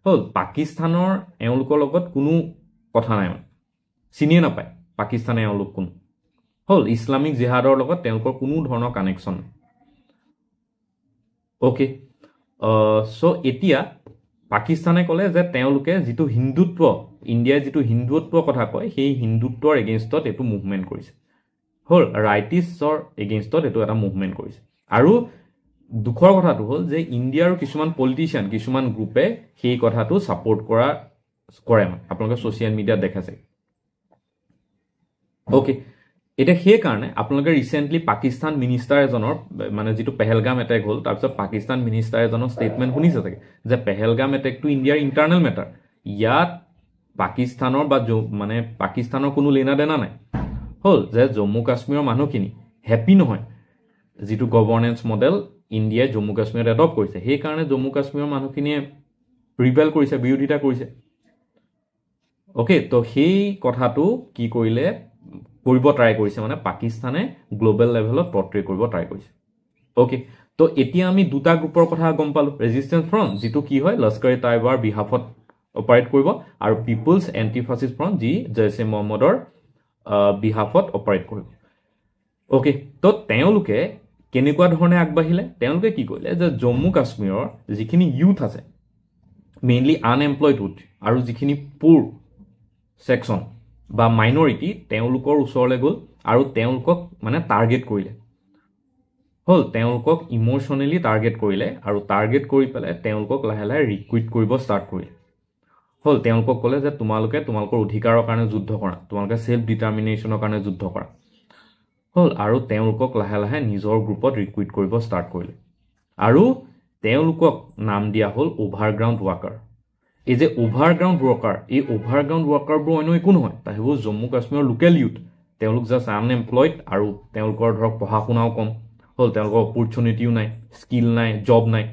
হ'ল পাকিস্তানৰ এওঁলোকৰ লগত কোনো কথা নাই মানে চিনিয়ে নাপায় পাকিস্তানে এওঁলোক কোন হ'ল ইছলামিক জিহাদৰ লগত তেওঁলোকৰ কোনো ধৰণৰ কানেকশ্যন নাই ওকে সো এতিয়া পাকিস্তানে ক'লে যে তেওঁলোকে যিটো হিন্দুত্ব ইণ্ডিয়াই যিটো হিন্দুত্বৰ কথা কয় সেই হিন্দুত্বৰ এগেইনষ্টত এইটো মুভমেণ্ট কৰিছে হ'ল ৰাইটিছৰ এগেইনষ্টত এইটো এটা মুভমেণ্ট কৰিছে আৰু দুখৰ কথাটো হ'ল যে ইণ্ডিয়াৰ কিছুমান পলিটিচিয়ান কিছুমান গ্ৰুপে সেই কথাটো ছাপোৰ্ট কৰে মানে আপোনালোকে ছ'চিয়েল মিডিয়াত দেখাইছে অ'কে এতিয়া সেইকাৰণে আপোনালোকে ৰিচেণ্টলি পাকিস্তান মিনিষ্টাৰ এজনৰ মানে যিটো পেহেলগাম এটেক হ'ল তাৰপিছত পাকিস্তান মিনিষ্টাৰ এজনৰ ষ্টেটমেণ্ট শুনিছে চাগে যে পেহেলগাম এটেকটো ইণ্ডিয়াৰ ইণ্টাৰনেল মেটাৰ ইয়াত পাকিস্তানৰ বা মানে পাকিস্তানৰ কোনো লেনা দেনা নাই হ'ল যে জম্মু কাশ্মীৰৰ মানুহখিনি হেপী নহয় যিটো গভৰ্নেন্স মডেল ইণ্ডিয়াই জম্মু কাশ্মীৰত এডপ্ট কৰিছে সেইকাৰণে জম্মু কাশ্মীৰৰ মানুহখিনিয়ে ৰিবেল কৰিছে বিৰোধিতা কৰিছে অ'কে তো সেই কথাটো কি কৰিলে কৰিব ট্ৰাই কৰিছে মানে পাকিস্তানে গ্লোবেল লেভেলত পৰ্ট্ৰে কৰিব ট্ৰাই কৰিছে অ'কে তো এতিয়া আমি দুটা গ্ৰুপৰ কথা গম পালোঁ ৰেজিষ্টেন্স ফ্ৰণ্ট যিটো কি হয় লস্কৰ ই তাইবাৰ বিহাফত অপাৰেট কৰিব আৰু পিপুলছ এণ্টি ফাচিষ্ট ফ্ৰণ্ট যি জৈছে মহম্মদৰ বিহাফত অপাৰেট কৰিব অ'কে তো তেওঁলোকে কেনেকুৱা ধৰণে আগবাঢ়িলে তেওঁলোকে কি কৰিলে যে জম্মু কাশ্মীৰৰ যিখিনি ইউথ আছে মেইনলি আনএমপ্লয়ড ইউথ আৰু যিখিনি পুৰ ছেকশ্যন বা মাইনৰিটি তেওঁলোকৰ ওচৰলৈ গ'ল আৰু তেওঁলোকক মানে টাৰ্গেট কৰিলে হ'ল তেওঁলোকক ইম'শ্যনেলি টাৰ্গেট কৰিলে আৰু টাৰ্গেট কৰি পেলাই তেওঁলোকক লাহে লাহে ৰিক্ৰুইট কৰিব ষ্টাৰ্ট কৰিলে হ'ল তেওঁলোকক ক'লে যে তোমালোকে তোমালোকৰ অধিকাৰৰ কাৰণে যুদ্ধ কৰা তোমালোকে ছেল্ফ ডিটাৰমিনেশ্যনৰ কাৰণে যুদ্ধ কৰা হ'ল আৰু তেওঁলোকক লাহে লাহে নিজৰ গ্ৰুপত ৰিক্ৰুইট কৰিব ষ্টাৰ্ট কৰিলে আৰু তেওঁলোকক নাম দিয়া হ'ল অভাৰগ্ৰাউণ্ড ৱাৰ্কাৰ এই যে অভাৰগ্ৰাউণ্ড ৱৰ্কাৰ এই অভাৰগ্ৰাউণ্ড ৱৰ্কাৰবোৰ অন্য একো নহয় সেইবোৰ জম্মু কাশ্মীৰৰ লোকেল ইউথ তেওঁলোক জাষ্ট আনএমপ্লয়ড আৰু তেওঁলোকৰ ধৰক পঢ়া শুনাও কম হ'ল তেওঁলোকৰ অপৰচুনিটিও নাই স্কিল নাই জব নাই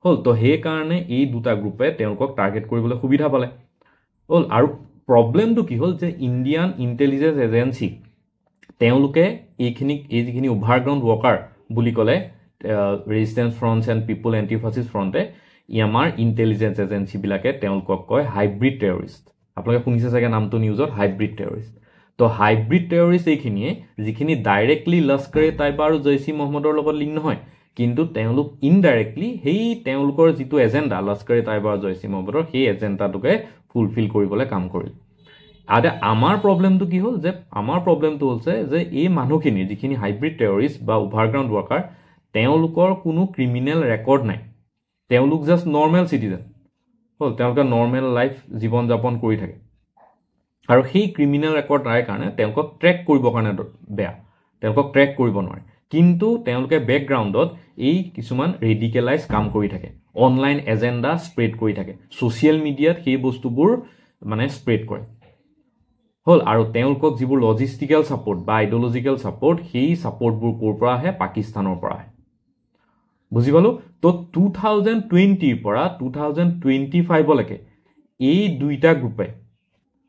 হ'ল তো সেইকাৰণে এই দুটা গ্ৰুপে তেওঁলোকক টাৰ্গেট কৰিবলৈ সুবিধা পালে হ'ল আৰু প্ৰব্লেমটো কি হ'ল যে ইণ্ডিয়ান ইণ্টেলিজেঞ্চ এজেঞ্চি তেওঁলোকে এই যিখিনি অভাৰগ্ৰাউণ্ড ৱৰ্কাৰ বুলি ক'লে ৰেজিষ্টেন্স ফ্ৰণ্টছ এণ্ড পিপুল এণ্টি ফাচিষ্ট ফ্ৰণ্টে আমাৰ ইণ্টেলিজেঞ্চ এজেঞ্চিবিলাকে তেওঁলোকক কয় হাইব্ৰিড টেৰৰিষ্ট আপোনালোকে শুনিছে চাগে নামটো নিউজত হাইব্ৰিড টেৰৰিষ্ট তো হাইব্ৰিড টেৰৰিষ্ট এইখিনিয়ে যিখিনি ডাইৰেক্টলি লস্কৰ ই তাইবা আৰু জৈছ ই মহম্মদৰ লগত লিংক নহয় কিন্তু তেওঁলোক ইনডাইৰেক্টলি সেই তেওঁলোকৰ যিটো এজেণ্ডা লস্কৰ ই তাইবা আৰু জৈছ ই মহম্মদৰ সেই এজেণ্ডাটোকে ফুলফিল কৰিবলৈ কাম কৰিল আৰু আমাৰ প্ৰব্লেমটো কি হ'ল যে আমাৰ প্ৰব্লেমটো হৈছে যে এই মানুহখিনি যিখিনি হাইব্ৰিড টেৰৰিষ্ট বা অভাৰগ্ৰাউণ্ড ৱৰ্কাৰ তেওঁলোকৰ কোনো ক্ৰিমিনেল ৰেকৰ্ড নাই তেওঁলোক জাষ্ট নৰ্মেল চিটিজেন হ'ল তেওঁলোকে নৰ্মেল লাইফ জীৱন যাপন কৰি থাকে আৰু সেই ক্ৰিমিনেল ৰেকৰ্ড নাই কাৰণে তেওঁলোকক ট্ৰেক কৰিবৰ কাৰণে বেয়া তেওঁলোকক ট্ৰেক কৰিব নোৱাৰে কিন্তু তেওঁলোকে বেকগ্ৰাউণ্ডত এই কিছুমান ৰেডিকেলাইজ কাম কৰি থাকে অনলাইন এজেণ্ডা স্প্ৰেড কৰি থাকে ছ'চিয়েল মিডিয়াত সেই বস্তুবোৰ মানে স্প্ৰেড কৰে হ'ল আৰু তেওঁলোকক যিবোৰ লজিষ্টিকেল ছাপোৰ্ট বা আইডিঅলজিকেল ছাপোৰ্ট সেই ছাপোৰ্টবোৰ ক'ৰ পৰা আহে পাকিস্তানৰ পৰা আহে বুজি পালোঁ তো 2020ৰ পৰা 2025লৈকে এই দুইটা গ্ৰুপে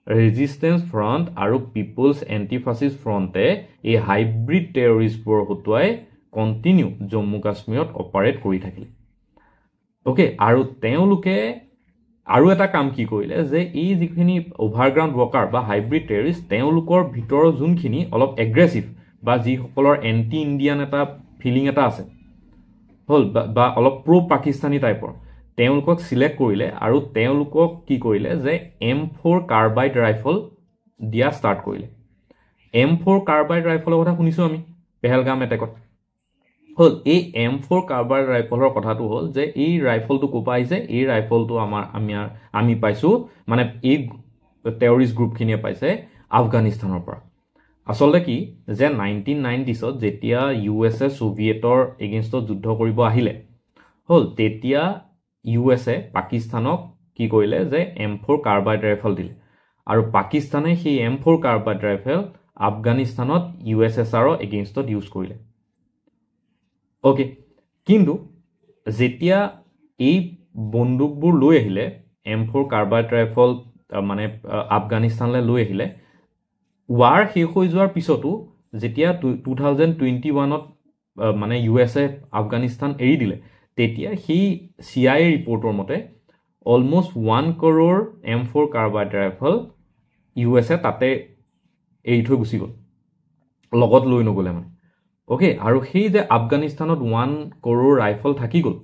ৰেজিষ্টেন্স ফ্ৰণ্ট আৰু পিপুলছ এণ্টি ফাচিষ্ট ফ্ৰণ্টে এই হাইব্ৰিড টেৰৰিষ্টবোৰ হতুৱাই কণ্টিনিউ জম্মু কাশ্মীৰত অপাৰেট কৰি থাকিলে অ'কে আৰু তেওঁলোকে আৰু এটা কাম কি কৰিলে যে এই যিখিনি অভাৰগ্ৰাউণ্ড ৱৰ্কাৰ বা হাইব্ৰিড টেৰৰিষ্ট তেওঁলোকৰ ভিতৰৰ যোনখিনি অলপ এগ্ৰেছিভ বা যিসকলৰ এণ্টি ইণ্ডিয়ান এটা ফিলিং এটা আছে হ'ল বা অলপ প্ৰ' পাকিস্তানী টাইপৰ তেওঁলোকক চিলেক্ট কৰিলে আৰু তেওঁলোকক কি কৰিলে যে M4 কাৰ্বাইড ৰাইফল দিয়া ষ্টাৰ্ট কৰিলে M4 কাৰ্বাইড ৰাইফলৰ কথা শুনিছোঁ আমি পেহেলগাম এটেকত হ'ল এই M4 কাৰ্বাইড ৰাইফলৰ কথাটো হ'ল যে এই ৰাইফলটো ক'ৰ পৰা আহিছে এই ৰাইফলটো আমি পাইছোঁ মানে এই টেৰৰিষ্ট গ্ৰুপখিনিয়ে পাইছে আফগানিস্তানৰ পৰা আচলতে কি যে 1990ত যেতিয়া USA ছোভিয়েটৰ এগেইনষ্টত যুদ্ধ কৰিব আহিলে হ'ল তেতিয়া USA পাকিস্তানক কি কৰিলে যে M4 কাৰ্বাইড ৰাইফল দিলে আৰু পাকিস্তানে সেই M4 কাৰ্বাইড ৰাইফল আফগানিস্তানত USSRৰ এগেইনষ্টত ইউজ কৰিলে অ'কে কিন্তু যেতিয়া এই বন্দুকবোৰ লৈ আহিলে M4 কাৰ্বাইড ৰাইফল মানে আফগানিস্তানলৈ লৈ আহিলে ৱাৰ শেষ হৈ যোৱাৰ পিছতো যেতিয়া 2021ত মানে USA আফগানিস্তান এৰি দিলে তেতিয়া সেই CIA ৰিপৰ্টৰ মতে almost 1 crore M4 carbide rifle USA তাতে এৰি থৈ গুচি গ'ল লগত লৈ নগ'লে মানে অ'কে আৰু সেই যে আফগানিস্তানত 1 crore ৰাইফল থাকি গ'ল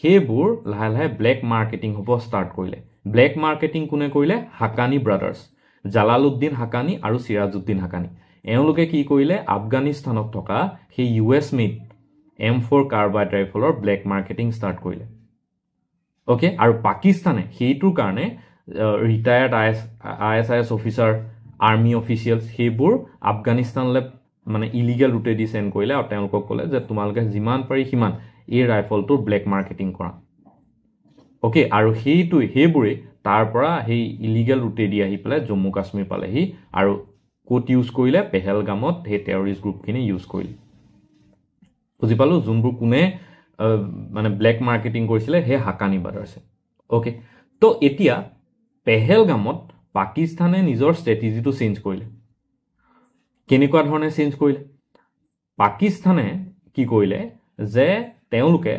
সেইবোৰ লাহে লাহে ব্লেক মাৰ্কেটিং হ'ব ষ্টাৰ্ট কৰিলে। ব্লেক মাৰ্কেটিং কোনে কৰিলে? হাকানি ব্ৰাদাৰ্ছ, জালালুদ্দিন হাকানি আৰু চিৰাজউদ্দিন হাকানি। এওঁলোকে কি কৰিলে? আফগানিস্তানত থকা সেই US মেড M4 কাৰ্বাইড ৰাইফলৰ ব্লেক মাৰ্কেটিং ষ্টাৰ্ট কৰিলে। অ'কে, আৰু পাকিস্তানে সেইটোৰ কাৰণে retired ISIS officer, army officials সেইবোৰ আফগানিস্তানলৈ মানে ইলিগেল ৰুটেদি চেণ্ড কৰিলে আৰু তেওঁলোকক ক'লে যে তোমালোকে যিমান পাৰি সিমান এই ৰাইফলটোৰ ব্লেক মাৰ্কেটিং কৰা। অ'কে, আৰু সেইবোৰেই তাৰ পৰা সেই ইলিগেল ৰুটেদি আহি পেলাই জম্মু কাশ্মীৰ পালেহি আৰু ক'ত ইউজ কৰিলে? পেহেলগামত সেই টেৰৰিষ্ট গ্ৰুপখিনি ইউজ কৰিলে। বুজি পালোঁ? যোনবোৰ কোনে মানে ব্লেক মাৰ্কেটিং কৰিছিলে সেই হাকানি ব্ৰাদাৰ্ছে। অ'কে, তো এতিয়া পেহেলগামত পাকিস্তানে নিজৰ ষ্ট্ৰেটেজিটো চেঞ্জ কৰিলে। কেনেকুৱা ধৰণে চেঞ্জ কৰিলে? পাকিস্তানে কি কৰিলে যে তেওঁলোকে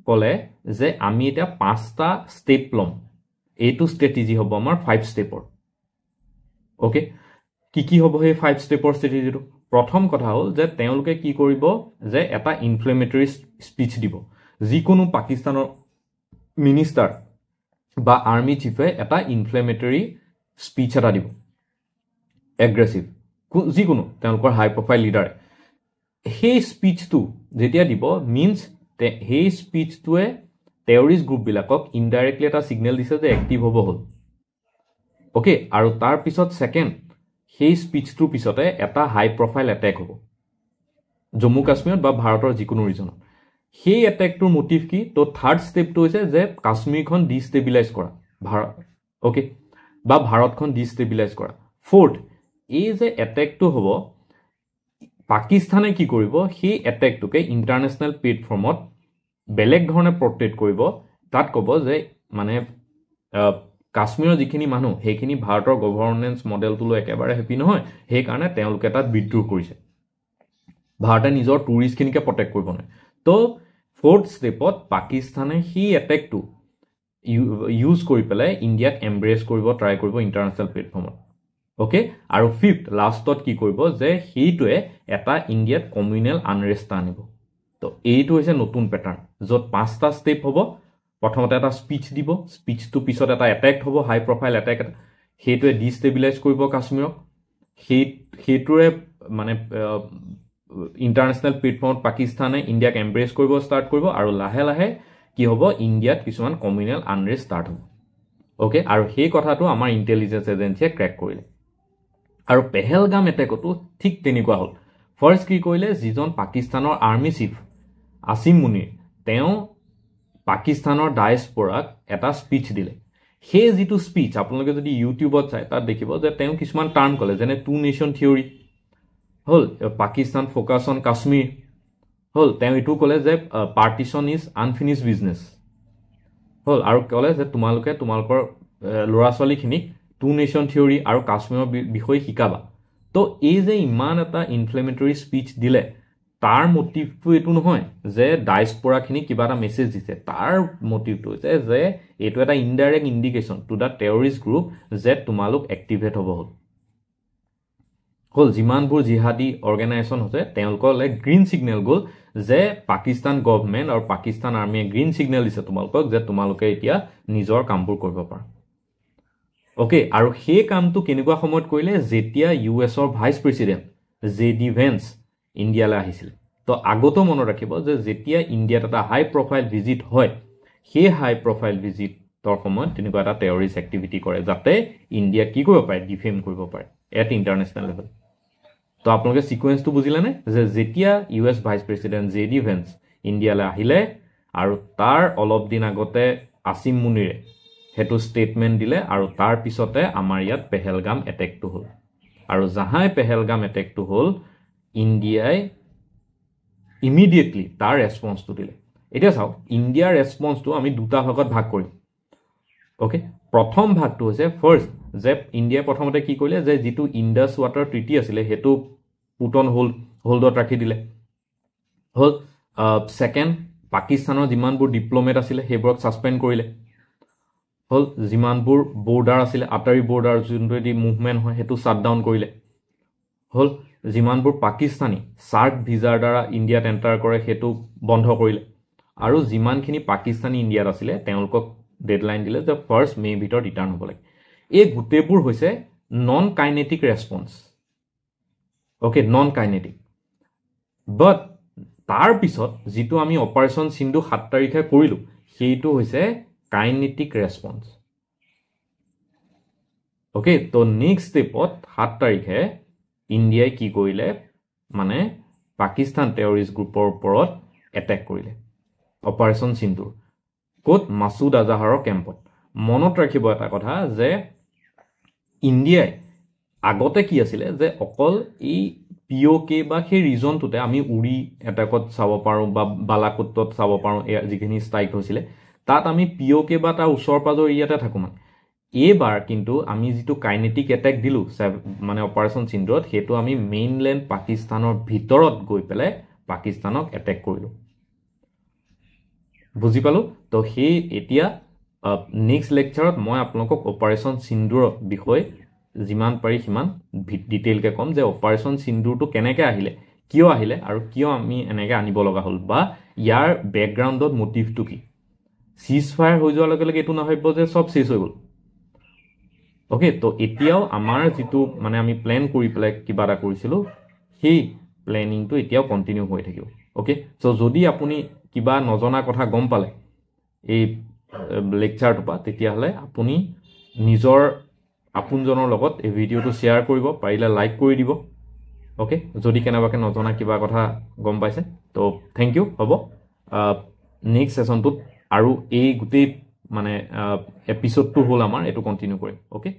ক'লে যে আমি এতিয়া 5টা ষ্টেপ ল'ম, এইটো ষ্ট্ৰেটেজি হ'ব আমাৰ 5 ষ্টেপৰ। অ'কে, কি হ'ব সেই 5 ষ্টেপৰ ষ্ট্ৰেটেজিটো? প্ৰথম কথা হ'ল যে তেওঁলোকে কি কৰিব যে এটা ইনফ্লেমেটৰী স্পিচ দিব। যিকোনো পাকিস্তানৰ মিনিষ্টাৰ বা আৰ্মি চিফে এটা ইনফ্লেমেটৰী স্পিচ এটা দিব, এগ্ৰেছিভ, যিকোনো তেওঁলোকৰ হাই প্ৰফাইল লিডাৰে। সেই স্পিচটো যেতিয়া দিব মিনছ সেই স্পিচটোৱে টেৰৰিষ্ট গ্ৰুপবিলাকক ইনডাইৰেক্টলি এটা ছিগনেল দিছে যে এক্টিভ হ'ব হ'ল। অ'কে, আৰু তাৰপিছত ছেকেণ্ড, সেই স্পিচটোৰ পিছতে এটা হাই প্ৰফাইল এটেক হ'ব জম্মু কাশ্মীৰত বা ভাৰতৰ যিকোনো ৰিজনত। সেই এটেকটোৰ মটিভ কি? তো থাৰ্ড ষ্টেপটো হৈছে যে কাশ্মীৰখন ডিষ্টেবিলাইজ কৰা, অ'কে, বা ভাৰতখন ডিষ্টেবিলাইজ কৰা। ফ'ৰ্থ, এই যে এটেকটো হ'ব পাকিস্তানে কি কৰিব? সেই এটেকটোকে ইণ্টাৰনেশ্যনেল প্লেটফৰ্মত বেলেগ ধৰণে পৰ্ট্ৰেট কৰিব। তাত ক'ব যে মানে কাশ্মীৰৰ যিখিনি মানুহ সেইখিনি ভাৰতৰ গভৰ্নেন্স মডেলটোলৈ একেবাৰে হেপী নহয়, সেইকাৰণে তেওঁলোকে তাত বিদ্ৰোহ কৰিছে, ভাৰতে নিজৰ টুৰিষ্টখিনিকে প্ৰটেক্ট কৰিব নোৱাৰে। তো ফ'ৰ্থ ষ্টেপত পাকিস্তানে সেই এটেকটো ইউজ কৰি পেলাই ইণ্ডিয়াক এম্ব্ৰেছ কৰিব ট্ৰাই কৰিব ইণ্টাৰনেশ্যনেল প্লেটফৰ্মত। অ'কে, আৰু ফিফ্থ লাষ্টত কি কৰিব যে সেইটোৱে এটা ইণ্ডিয়াত কমিউনেল আনৰেষ্ট আনিব। তো এইটো হৈছে নতুন পেটাৰ্ণ, য'ত 5টা ষ্টেপ হ'ব। প্ৰথমতে এটা স্পিচ দিব, স্পিচটোৰ পিছত এটা এটেক হ'ব, হাই প্ৰফাইল এটেক এটা, সেইটোৱে ডিষ্টেবিলাইজ কৰিব কাশ্মীৰক। সেইটোৰে মানে ইণ্টাৰনেশ্যনেল প্লেটফৰ্মত পাকিস্তানে ইণ্ডিয়াক এম্ব্ৰেছ কৰিব ষ্টাৰ্ট কৰিব আৰু লাহে লাহে কি হ'ব? ইণ্ডিয়াত কিছুমান কমিউনেল আনৰেষ্ট ষ্টাৰ্ট হ'ব। অ'কে, আৰু সেই কথাটো আমাৰ ইণ্টেলিজেঞ্চ এজেঞ্চিয়ে ক্ৰেক কৰিলে। আৰু পেহেলগাম এটেকতো ঠিক তেনেকুৱা হ'ল। ফাৰ্ষ্ট কি কৰিলে? যিজন পাকিস্তানৰ আৰ্মি চিফ আসিম মুনিৰ, তেওঁ পাকিস্তানৰ ডায়েস্প'ৰাক এটা স্পিচ দিলে। সেই যিটো স্পিচ আপোনালোকে যদি ইউটিউবত চাই তাত দেখিব যে তেওঁ কিছুমান টাৰ্ম ক'লে, যেনে 2 নেশ্যন থিয়ৰী হ'ল, পাকিস্তান ফ'কাছ অন কাশ্মীৰ হ'ল, তেওঁ এইটো ক'লে যে পাৰ্টিশ্যন ইজ আনফিনিছ বিজনেছ হ'ল, আৰু ক'লে যে তোমালোকে তোমালোকৰ ল'ৰা ছোৱালীখিনিক 2 নেশ্যন থিয়ৰী আৰু কাশ্মীৰৰ বিষয়ে শিকাবা। তো এই যে ইমান এটা ইনফ্লেমেটৰী স্পিচ দিলে, তাৰ মটিভটো এইটো নহয় যে ডায়েস্প'ৰাখিনিক কিবা এটা মেছেজ দিছে। তাৰ মটিভটো হৈছে যে এইটো এটা indirect indication to the terrorist group যে তোমালোক এক্টিভেট হ'ব হ'ল। যিমানবোৰ জিহাদী অৰ্গেনাইজেশ্যন হৈছে তেওঁলোকলৈ গ্ৰীণ ছিগনেল গ'ল যে পাকিস্তান গভৰ্ণমেণ্ট আৰু পাকিস্তান আৰ্মিয়ে গ্ৰীণ ছিগনেল দিছে তোমালোকক যে তোমালোকে এতিয়া নিজৰ কামবোৰ কৰিব পাৰা। অ'কে, আৰু সেই কামটো কেনেকুৱা সময়ত কৰিলে? যেতিয়া US-ৰ ভাইচ প্ৰেছিডেণ্ট JD ভেন্স ইণ্ডিয়ালৈ আহিছিলে। তো আগতো মনত ৰাখিব যে যেতিয়া ইণ্ডিয়াত এটা হাই প্ৰফাইল ভিজিট হয়, সেই হাই প্ৰফাইল ভিজিটৰ সময়ত তেনেকুৱা এটা টেৰৰিষ্ট এক্টিভিটি কৰে যাতে ইণ্ডিয়াক কি কৰিব পাৰে? ডিফেম কৰিব পাৰে এট ইণ্টাৰনেশ্যনেল লেভেল। তো আপোনালোকে ছিকুৱেঞ্চটো বুজিলেনে? যে যেতিয়া US vice president JD veins ইণ্ডিয়ালৈ আহিলে আৰু তাৰ অলপ দিন আগতে আসিম মুনিৰে সেইটো ষ্টেটমেণ্ট দিলে, আৰু তাৰ পিছতে আমাৰ ইয়াত পেহেলগাম এটেকটো হ'ল। আৰু যাহাই পেহেলগাম এটেকটো হ'ল, ইণ্ডিয়াই ইমিডিয়েটলি তাৰ ৰেছপন্সটো দিলে। এতিয়া চাওক, ইণ্ডিয়াৰ ৰেছপন্সটো আমি দুটা ভাগত ভাগ কৰিম। অ'কে, প্ৰথম ভাগটো হৈছে ফাৰ্ষ্ট যে ইণ্ডিয়াই প্ৰথমতে কি কৰিলে যে যিটো ইণ্ডাছ ৱাটাৰ ট্ৰিটি আছিলে সেইটো পুট অন হোল্ডত ৰাখি দিলে হ'ল। ছেকেণ্ড, পাকিস্তানৰ যিমানবোৰ ডিপ্ল'মেট আছিলে সেইবোৰক ছাছপেণ্ড কৰিলে হ'ল। যিমানবোৰ বৰ্ডাৰ আছিলে, আটাৰী বৰ্ডাৰ যোনটোৱেদি মুভমেণ্ট হয় সেইটো শ্বাটডাউন কৰিলে হ'ল। যিমানবোৰ পাকিস্তানী চাৰ্ক ভিজাৰ দ্বাৰা ইণ্ডিয়াত এণ্টাৰ কৰে সেইটো বন্ধ কৰিলে আৰু যিমানখিনি পাকিস্তানী ইণ্ডিয়াত আছিলে তেওঁলোকক ডেডলাইন দিলে যে 1 মে'ৰ ভিতৰত ৰিটাৰ্ণ হ'ব লাগে এই গোটেইবোৰ হৈছে non kinetic response okay non kinetic but তাৰ পিছত যিটো আমি অপাৰেশ্যন সিন্ধু 7 তাৰিখে কৰিলোঁ সেইটো হৈছে কাইনেটিক ৰেছপন্স অ'কে তো নেক্সট ষ্টেপত 7 তাৰিখে ইণ্ডিয়াই কি কৰিলে মানে পাকিস্তান টেৰৰিষ্ট গ্ৰুপৰ ওপৰত এটেক কৰিলে অপাৰেশ্যন সিন্ধুৰ ক'ত মাছুদ আজাহাৰৰ কেম্পত মনত ৰাখিব এটা কথা যে ইণ্ডিয়াই আগতে কি আছিলে যে অকল এই POK বা সেই ৰিজনটোতে আমি উৰি এটেকত চাব পাৰোঁ বা বালাকোটত চাব পাৰোঁ যিখিনি ষ্ট্ৰাইক হৈছিলে তাত আমি POK বা তাৰ ওচৰ পাজৰ এৰিয়াতে থাকোঁ মানে এইবাৰ কিন্তু আমি যিটো কাইনেটিক এটেক দিলোঁ মানে অপাৰেশ্যন সিন্ধুত সেইটো আমি মেইনলেণ্ড পাকিস্তানৰ ভিতৰত গৈ পেলাই পাকিস্তানক এটেক কৰিলোঁ বুজি পালোঁ তো সেই এতিয়া নেক্সট লেকচাৰত মই আপোনালোকক অপাৰেশ্যন সিন্ধুৰ বিষয়ে যিমান পাৰি সিমান ডিটেইলকৈ ক'ম যে অপাৰেশ্যন সিন্ধুৰটো কেনেকৈ আহিলে কিয় আহিলে আৰু কিয় আমি এনেকৈ আনিব লগা হ'ল বা ইয়াৰ বেকগ্ৰাউণ্ডত মটিভটো কি চিজ ফায়াৰ হৈ যোৱাৰ লগে লগে এইটো নাভাবিব যে চব চেছ হৈ গ'ল অ'কে তো এতিয়াও আমাৰ যিটো মানে আমি প্লেন কৰি পেলাই কিবা এটা কৰিছিলোঁ সেই প্লেনিংটো এতিয়াও কণ্টিনিউ হৈ থাকিব অ'কে চ' যদি আপুনি কিবা নজনা কথা গম পালে এই লেকচাৰটোৰ পৰা তেতিয়াহ'লে আপুনি নিজৰ আপোনজনৰ লগত এই ভিডিঅ'টো শ্বেয়াৰ কৰিব পাৰিলে লাইক কৰি দিব অ'কে যদি কেনেবাকৈ নজনা কিবা কথা গম পাইছে তো থেংক ইউ হ'ব নেক্সট ছেশ্যনটোত আৰু এই গোটেই মানে এপিছ'ডটো হ'ল আমাৰ এইটো কণ্টিনিউ কৰিম অ'কে